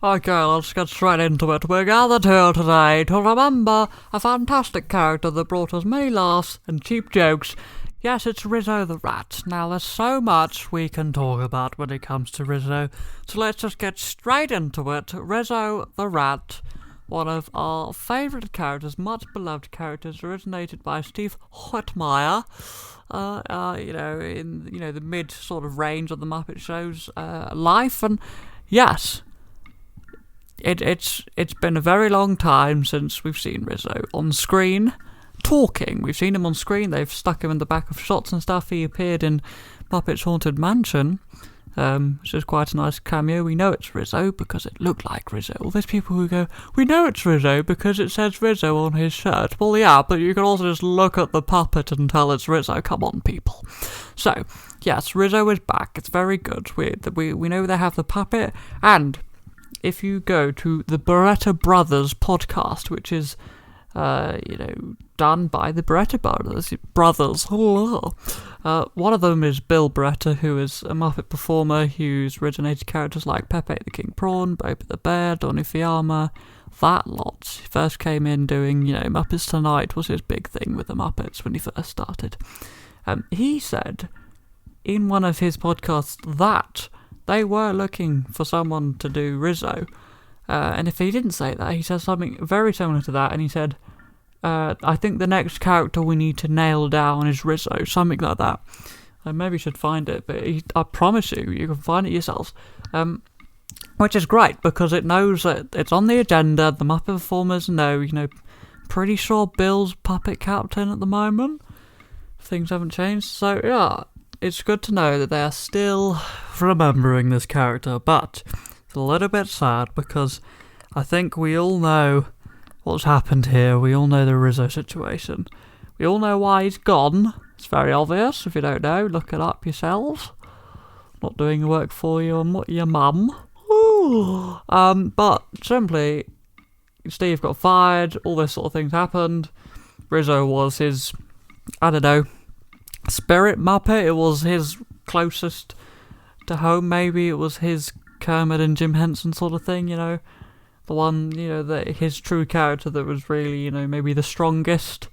Okay, let's get straight into it. We're gathered here today to remember a fantastic character that brought us many laughs and cheap jokes. Yes, it's Rizzo the Rat. Now, there's so much we can talk about when it comes to Rizzo, so let's just get straight into it. Rizzo the Rat, one of our favourite characters, much beloved characters, originated by Steve Whitmire. In the mid sort of range of the Muppet Show's life, and yes. It's been a very long time since we've seen Rizzo on screen talking. We've seen him on screen. They've stuck him in the back of shots and stuff. He appeared in Muppet's Haunted Mansion, which is quite a nice cameo. We know it's Rizzo because it looked like Rizzo. All those people who go, we know it's Rizzo because it says Rizzo on his shirt. Well, yeah, but you can also just look at the puppet and tell it's Rizzo. Come on, people. So, yes, Rizzo is back. It's very good. We know they have the puppet, and if you go to the Beretta Brothers podcast, which is, done by the Beretta Brothers. One of them is Bill Beretta, who is a Muppet performer who's originated characters like Pepe the King Prawn, Baby the Bear, Donny Fiamma, that lot. He first came in doing, Muppets Tonight was his big thing with the Muppets when he first started. He said in one of his podcasts that they were looking for someone to do Rizzo. And if he didn't say that, he said something very similar to that, and he said, I think the next character we need to nail down is Rizzo, something like that. I maybe should find it, but I promise you can find it yourselves. Which is great, because it knows that it's on the agenda, the Muppet performers know, pretty sure Bill's puppet captain at the moment. Things haven't changed, so yeah. It's good to know that they are still remembering this character, but it's a little bit sad because I think we all know what's happened here. We all know the Rizzo situation. We all know why he's gone. It's very obvious. If you don't know, look it up yourselves. Not doing the work for you and your mum. But simply, Steve got fired, all this sort of things happened. Rizzo was his, spirit Muppet. It was his closest to home, maybe. It was his Kermit and Jim Henson sort of thing, the one, his true character that was really, maybe the strongest.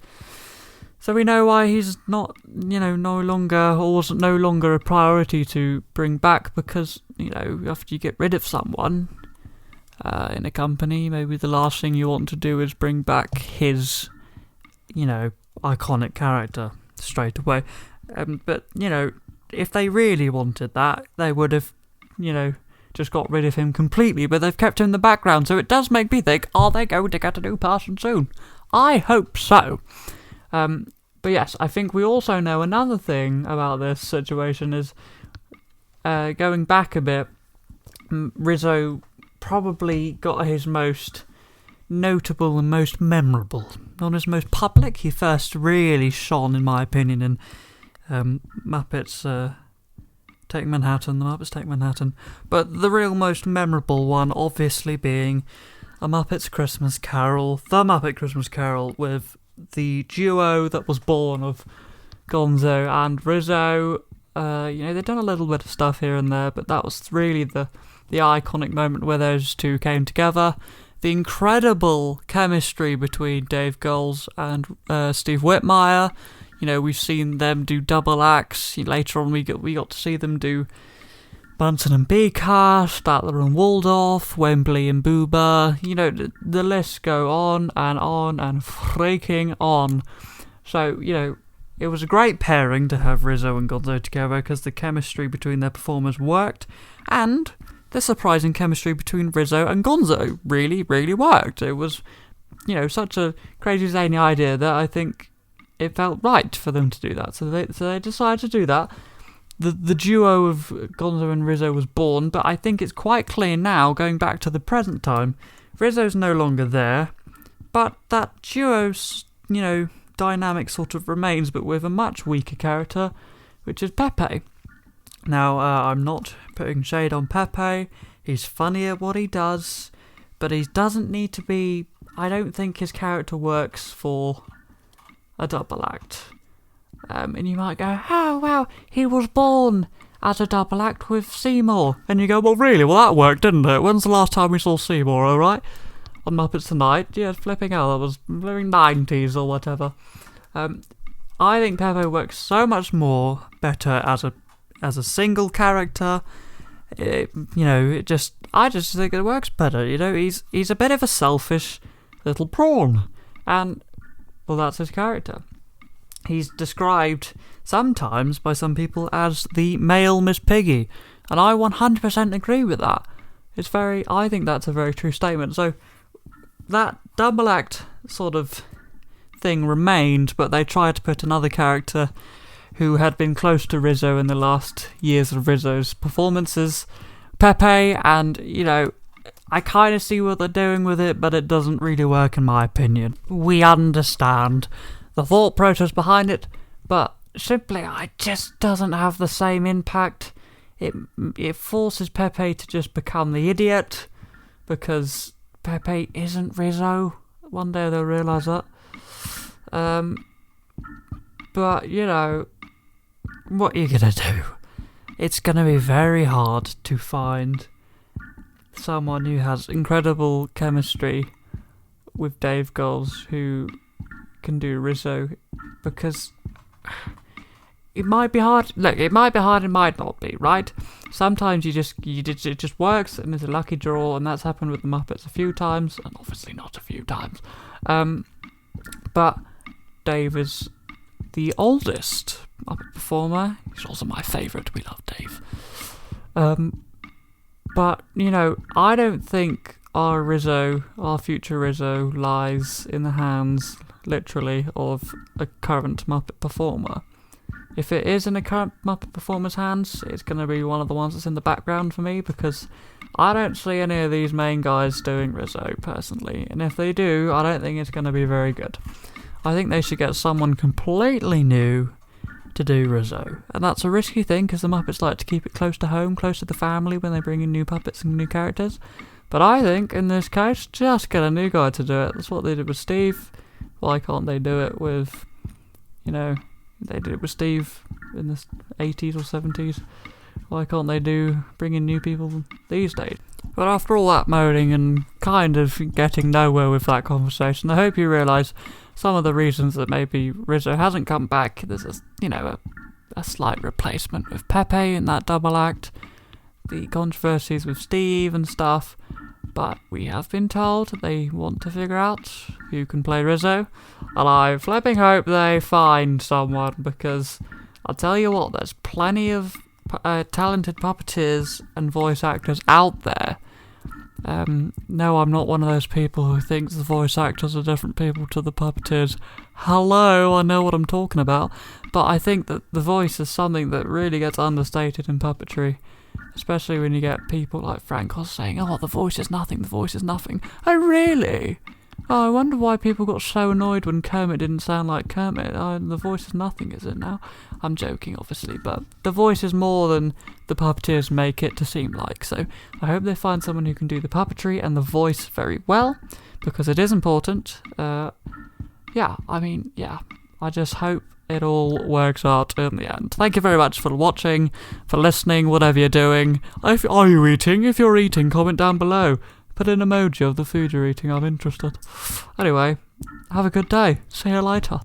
So we know why he's not, no longer, or wasn't no longer a priority to bring back, because, after you get rid of someone in a company, maybe the last thing you want to do is bring back his, iconic character straight away. But, if they really wanted that, they would have, just got rid of him completely, but they've kept him in the background, so it does make me think, are they going to get a new person soon? I hope so. But yes, I think we also know another thing about this situation is, going back a bit, Rizzo probably got his most notable and most memorable, not his most public. He first really shone, in my opinion, in Muppets Take Manhattan, the Muppets Take Manhattan, but the real most memorable one obviously being A Muppet's Christmas Carol, The Muppet Christmas Carol, with the duo that was born of Gonzo and Rizzo. They've done a little bit of stuff here and there, but that was really the iconic moment where those two came together. The incredible chemistry between Dave Goelz and Steve Whitmire. We've seen them do double acts. Later on, we got to see them do Bunsen and Beaker, Statler and Waldorf, Wembley and Boober. The lists go on and freaking on. So, it was a great pairing to have Rizzo and Gonzo together because the chemistry between their performers worked, and the surprising chemistry between Rizzo and Gonzo really, really worked. It was, such a crazy zany idea that I think it felt right for them to do that. So they decided to do that. The duo of Gonzo and Rizzo was born, but I think it's quite clear now, going back to the present time, Rizzo's no longer there, but that duo's, dynamic sort of remains, but with a much weaker character, which is Pepe. Now, I'm not putting shade on Pepe. He's funny at what he does, but he doesn't need to be. I don't think his character works for a double act. And you might go, oh wow, he was born as a double act with Seymour. And you go, well, really? Well, that worked, didn't it? When's the last time we saw Seymour, alright? On Muppets Tonight? Yeah, flipping out. That was flipping 90s or whatever. I think Pepe works so much more better as a single character. I just think it works better. He's a bit of a selfish little prawn, and well, that's his character. He's described sometimes by some people as the male Miss Piggy, and I 100% agree with that. I think that's a very true statement. So that double act sort of thing remained, but they tried to put another character who had been close to Rizzo in the last years of Rizzo's performances, Pepe, and, I kind of see what they're doing with it, but it doesn't really work in my opinion. We understand the thought process behind it, but simply it just doesn't have the same impact. It forces Pepe to just become the idiot, because Pepe isn't Rizzo. One day they'll realise that. But, what are you gonna do? It's gonna be very hard to find someone who has incredible chemistry with Dave Goelz who can do Rizzo, because it might be hard. Look, it might be hard, it might not be, right? Sometimes it just works and it's a lucky draw, and that's happened with the Muppets a few times, and obviously not a few times. But Dave is the oldest Muppet performer. He's also my favourite. We love Dave. But, I don't think our future Rizzo, lies in the hands, literally, of a current Muppet performer. If it is in a current Muppet performer's hands, it's going to be one of the ones that's in the background for me, because I don't see any of these main guys doing Rizzo, personally. And if they do, I don't think it's going to be very good. I think they should get someone completely new to do Rizzo. And that's a risky thing, because the Muppets like to keep it close to home, close to the family, when they bring in new puppets and new characters. But I think, in this case, just get a new guy to do it. That's what they did with Steve. Why can't they do it with, they did it with Steve in the 80s or 70s. Why can't they bring in new people these days? But after all that moaning and kind of getting nowhere with that conversation, I hope you realise some of the reasons that maybe Rizzo hasn't come back. There's a slight replacement with Pepe in that double act, the controversies with Steve and stuff, but we have been told they want to figure out who can play Rizzo, and I flipping hope they find someone, because I'll tell you what, there's plenty of talented puppeteers and voice actors out there. No, I'm not one of those people who thinks the voice actors are different people to the puppeteers. Hello, I know what I'm talking about. But I think that the voice is something that really gets understated in puppetry. Especially when you get people like Frank Oz saying, oh, the voice is nothing, the voice is nothing. Oh, really? Oh, I wonder why people got so annoyed when Kermit didn't sound like Kermit. Oh, the voice is nothing, is it now? I'm joking, obviously, but the voice is more than the puppeteers make it to seem like. So I hope they find someone who can do the puppetry and the voice very well, because it is important. I just hope it all works out in the end. Thank you very much for watching, for listening, whatever you're doing. Are you eating? If you're eating, comment down below. Put an emoji of the food you're eating, I'm interested. Anyway, have a good day. See you later.